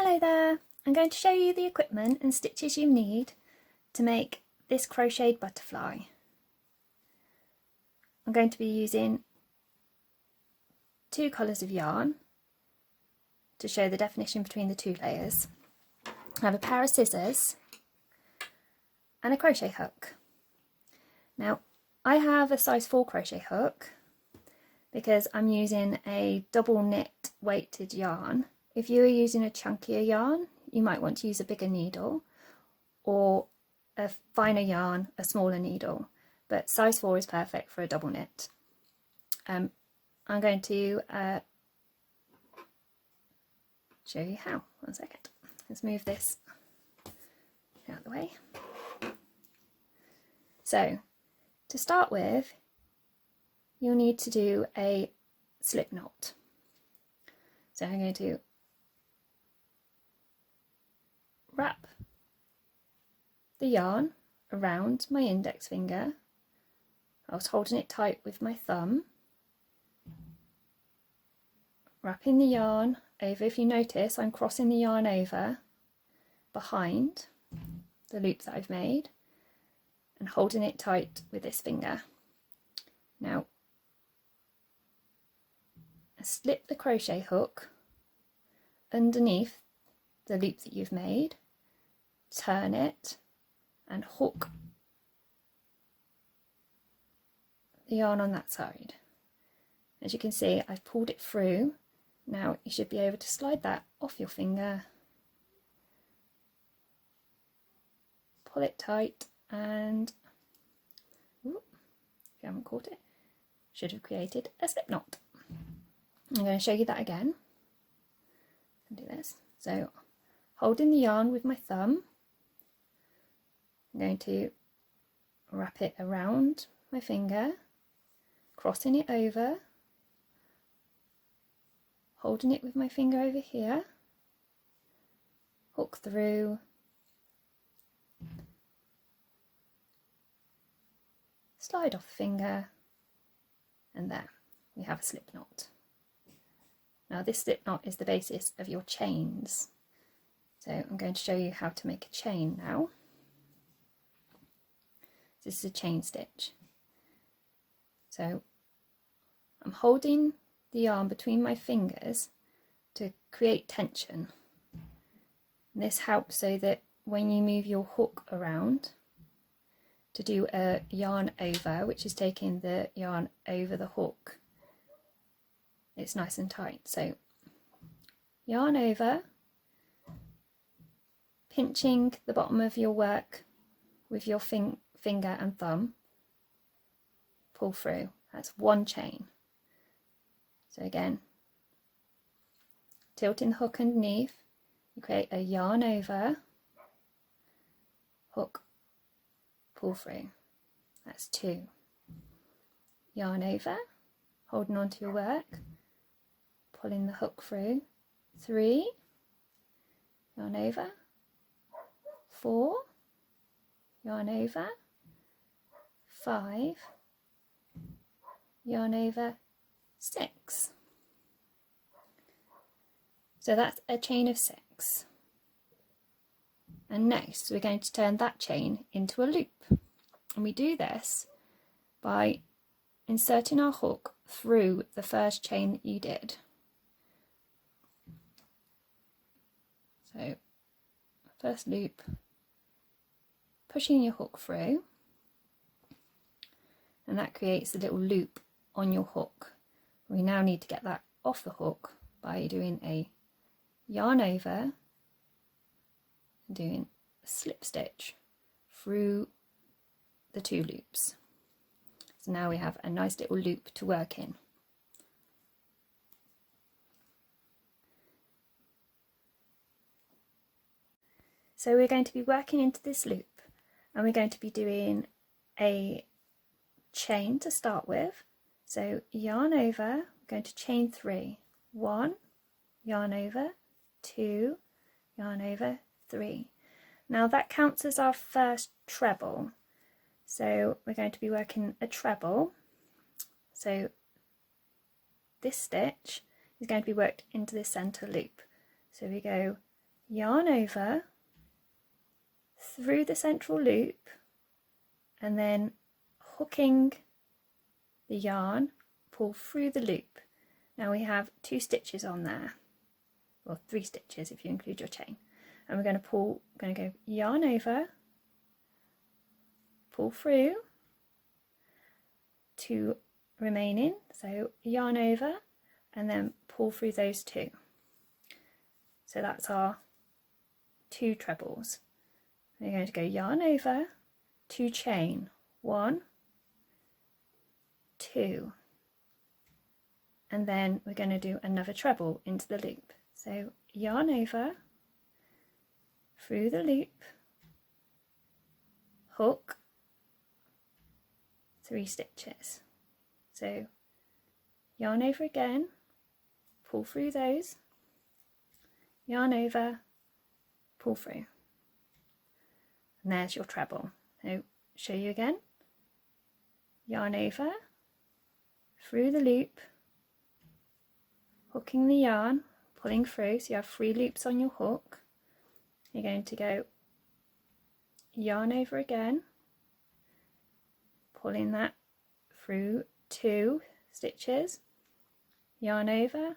Hello there! I'm going to show you the equipment and stitches you need to make this crocheted butterfly. I'm going to be using two colours of yarn to show the definition between the two layers. I have a pair of scissors and a crochet hook. Now I have a size 4 crochet hook because I'm using a double knit weighted yarn. If you are using a chunkier yarn, you might want to use a bigger needle, or a finer yarn, a smaller needle, but size 4 is perfect for a double knit. I'm going to show you how. 1 second. Let's move this out of the way. So, to start with, you'll need to do a slip knot. So I'm going to wrap the yarn around my index finger. I was holding it tight with my thumb, wrapping the yarn over. If you notice, I'm crossing the yarn over behind the loop that I've made and holding it tight with this finger. Now, slip the crochet hook underneath the loop that you've made, turn it and hook the yarn on that side. As you can see, I've pulled it through. Now you should be able to slide that off your finger, pull it tight, and if you haven't caught it, should have created a slip knot. I'm going to show you that again. Do this. So, holding the yarn with my thumb, I'm going to wrap it around my finger, crossing it over, holding it with my finger over here, hook through, slide off the finger, and there we have a slip knot. Now this slip knot is the basis of your chains. So I'm going to show you how to make a chain now. This is a chain stitch. So I'm holding the yarn between my fingers to create tension. And this helps so that when you move your hook around to do a yarn over, which is taking the yarn over the hook, it's nice and tight. So yarn over, pinching the bottom of your work with your finger and thumb, pull through. That's one chain. So again, tilting the hook underneath, you create a yarn over, hook, pull through. That's 2. Yarn over, holding on to your work, pulling the hook through. 3, yarn over, 4, yarn over, 5, yarn over, 6. So that's a chain of 6. And next we're going to turn that chain into a loop. And we do this by inserting our hook through the first chain that you did. So first loop, pushing your hook through, and that creates a little loop on your hook. We now need to get that off the hook by doing a yarn over and doing a slip stitch through the 2 loops. So now we have a nice little loop to work in. So we're going to be working into this loop, and we're going to be doing a chain to start with. So yarn over, we're going to chain 3. 1, yarn over, 2, yarn over, 3. Now that counts as our first treble. So we're going to be working a treble. So this stitch is going to be worked into the centre loop. So we go yarn over, through the central loop, and then hooking the yarn, pull through the loop. Now we have 2 stitches on there, or 3 stitches if you include your chain. And we're going to go yarn over, pull through, 2 remaining, so yarn over and then pull through those 2. So that's our 2 trebles. We're going to go yarn over, 2 chain, 1, 2, and then we're going to do another treble into the loop. So yarn over, through the loop, hook, 3 stitches. So yarn over again, pull through those, yarn over, pull through, and there's your treble. So show you again, yarn over, through the loop, hooking the yarn, pulling through, so you have 3 loops on your hook. You're going to go yarn over again, pulling that through 2 stitches, yarn over,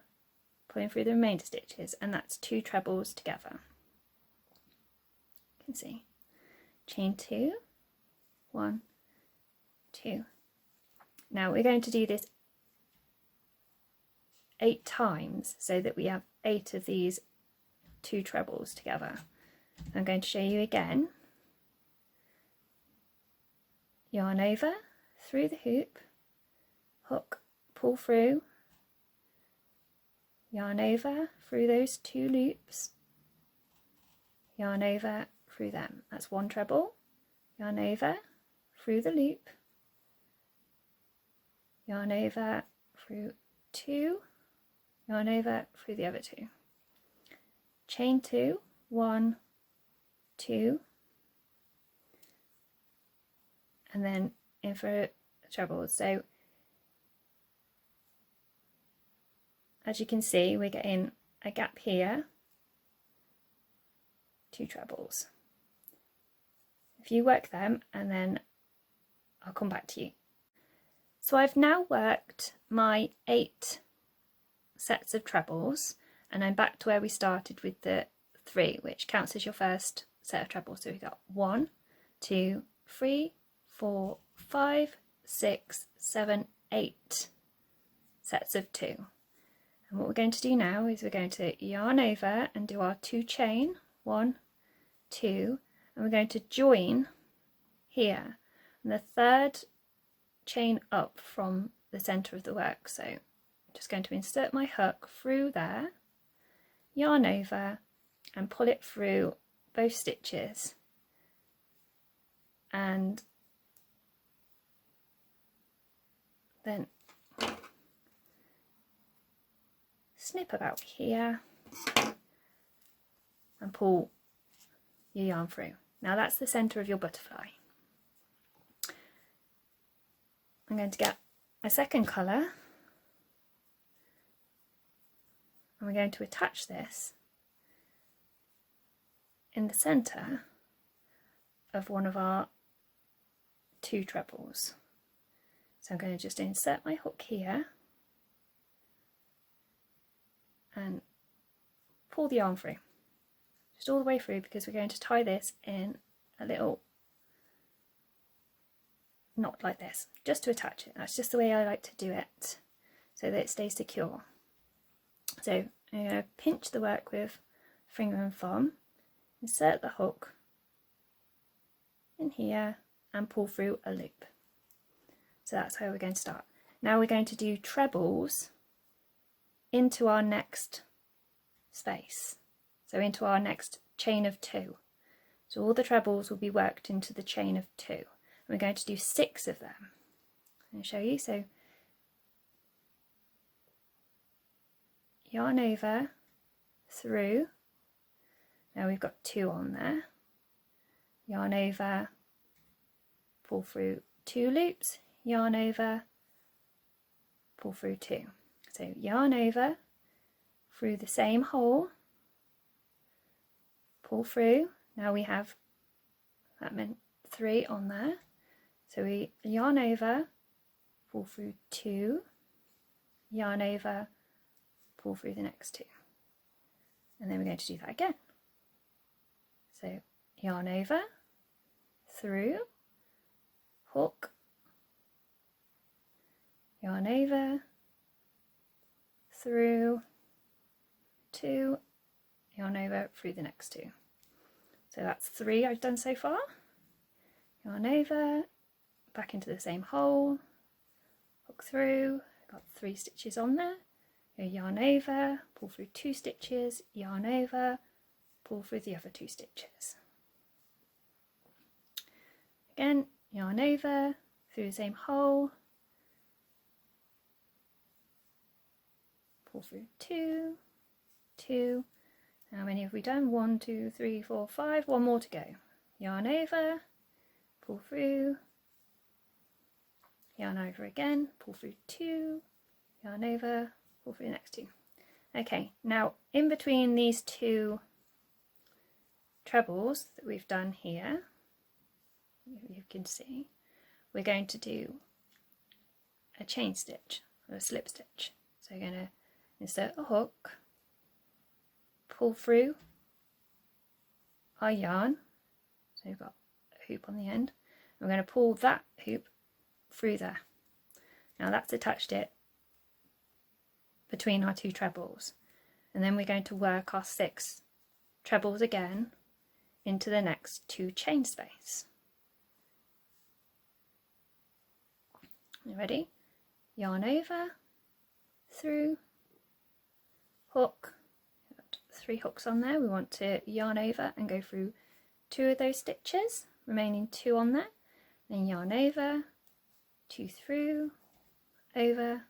pulling through the remainder stitches, and that's 2 trebles together. You can see, chain 2, 1, 2. Now we're going to do this 8 times so that we have 8 of these 2 trebles together. I'm going to show you again. Yarn over, through the hoop, hook, pull through, yarn over through those 2 loops, yarn over through them. That's 1 treble, yarn over through the loop, yarn over through 2, yarn over through the other 2, chain 2, 1, 2, and then in for trebles. So as you can see, we're getting a gap here, 2 trebles. If you work them, and then I'll come back to you. So I've now worked my 8 sets of trebles, and I'm back to where we started with the 3, which counts as your first set of trebles. So we've got 1, 2, 3, 4, 5, 6, 7, 8 sets of 2. And what we're going to do now is we're going to yarn over and do our 2 chain, 1, 2, and we're going to join here, and the 3rd chain up from the centre of the work. So I'm just going to insert my hook through there, yarn over and pull it through both stitches, and then snip about here and pull your yarn through. Now that's the centre of your butterfly. I'm going to get a second colour, and we're going to attach this in the centre of one of our 2 trebles. So I'm going to just insert my hook here and pull the yarn through, just all the way through, because we're going to tie this in a little knot like this, just to attach it. That's just the way I like to do it, so that it stays secure. So I'm going to pinch the work with finger and thumb, insert the hook in here and pull through a loop. So that's how we're going to start. Now we're going to do trebles into our next space, so into our next chain of 2. So all the trebles will be worked into the chain of 2. We're going to do 6 of them. I'm going to show you. So yarn over, through, now we've got 2 on there, yarn over, pull through 2 loops, yarn over, pull through 2. So yarn over through the same hole, pull through. Now we have, that meant 3 on there, so we yarn over, pull through 2, yarn over, pull through the next 2, and then we're going to do that again. So yarn over, through, hook, yarn over, through, 2, yarn over, through the next 2. So that's 3 I've done so far. Yarn over, back into the same hole, hook through, got 3 stitches on there, go yarn over, pull through 2 stitches, yarn over, pull through the other 2 stitches. Again, yarn over, through the same hole, pull through 2, 2. How many have we done? 1, 2, 3, 4, 5, 1 more to go. Yarn over, pull through, yarn over again, pull through 2, yarn over, pull through the next 2. Okay, now in between these 2 trebles that we've done here, you can see, we're going to do a chain stitch or a slip stitch. So we're going to insert a hook, pull through our yarn, so we've got a hoop on the end, and we're going to pull that hoop through there. Now that's attached it between our 2 trebles, and then we're going to work our 6 trebles again into the next 2 chain space. You ready? Yarn over, through, hook, 3 hooks on there. We want to yarn over and go through 2 of those stitches, remaining 2 on there, then yarn over, 2 through, over,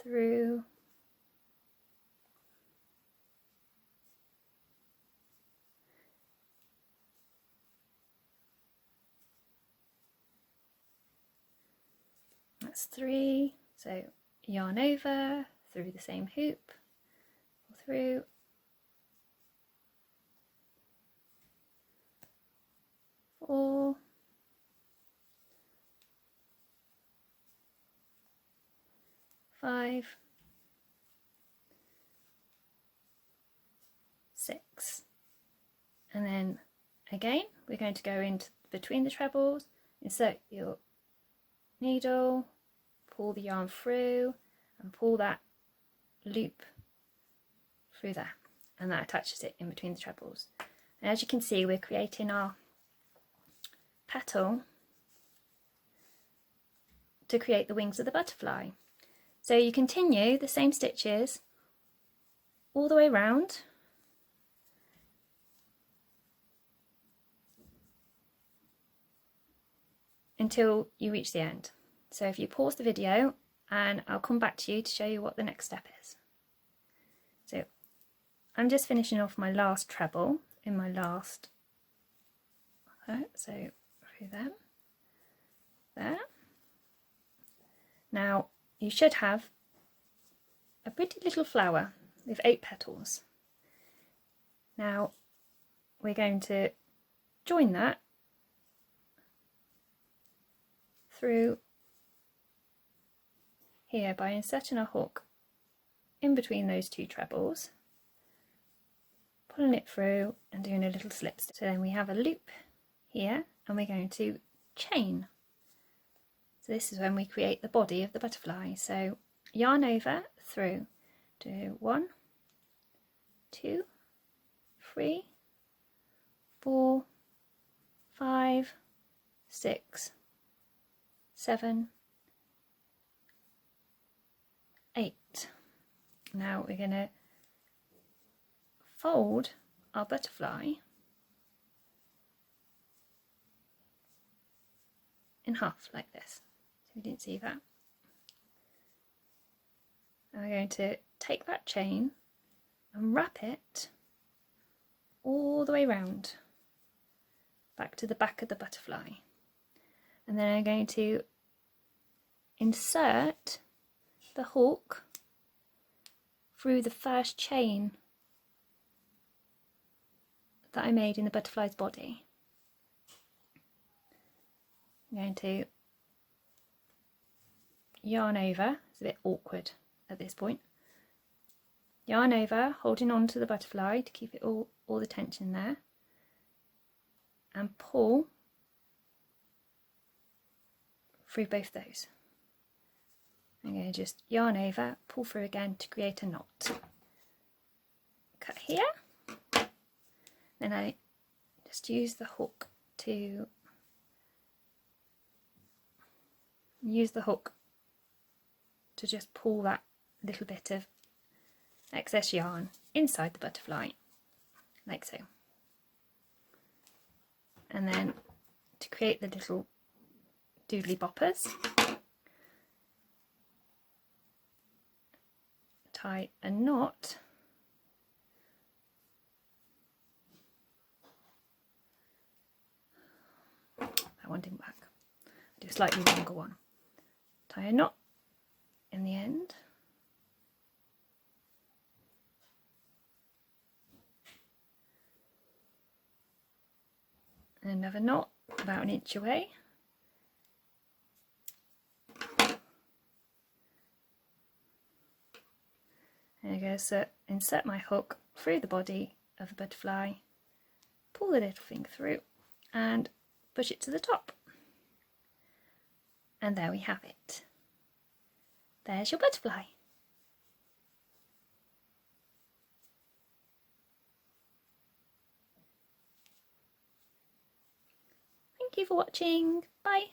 through, that's 3, so yarn over, through the same hoop, through, 4, 5, 6, and then again we're going to go into between the trebles, insert your needle, pull the yarn through and pull that loop through there, and that attaches it in between the trebles. And as you can see, we're creating our petal to create the wings of the butterfly. So you continue the same stitches all the way around until you reach the end. So if you pause the video, and I'll come back to you to show you what the next step is. So I'm just finishing off my last treble in my last, so through them, there. Now you should have a pretty little flower with 8 petals. Now we're going to join that through here by inserting a hook in between those 2 trebles, pulling it through and doing a little slip stitch. So then we have a loop here, and we're going to chain. So this is when we create the body of the butterfly. So yarn over, through, do 1, 2, 3, 4, 5, 6, 7, 8. Now we're going to fold our butterfly in half like this. So we didn't see that. And we're going to take that chain and wrap it all the way round back to the back of the butterfly. And then I'm going to insert the hook through the first chain that I made in the butterfly's body. I'm going to yarn over. It's a bit awkward at this point. Yarn over, holding on to the butterfly to keep it all the tension there, and pull through both those. I'm going to just yarn over, pull through again to create a knot. Cut here, then I just use the hook to just pull that little bit of excess yarn inside the butterfly, like so. And then to create the little doodly boppers, tie a knot that one didn't work. Do a slightly longer one. Tie a knot in the end, and another knot about 1 inch away, and I'm going to insert my hook through the body of the butterfly, pull the little thing through and push it to the top, and there we have it. There's your butterfly. Thank you for watching. Bye.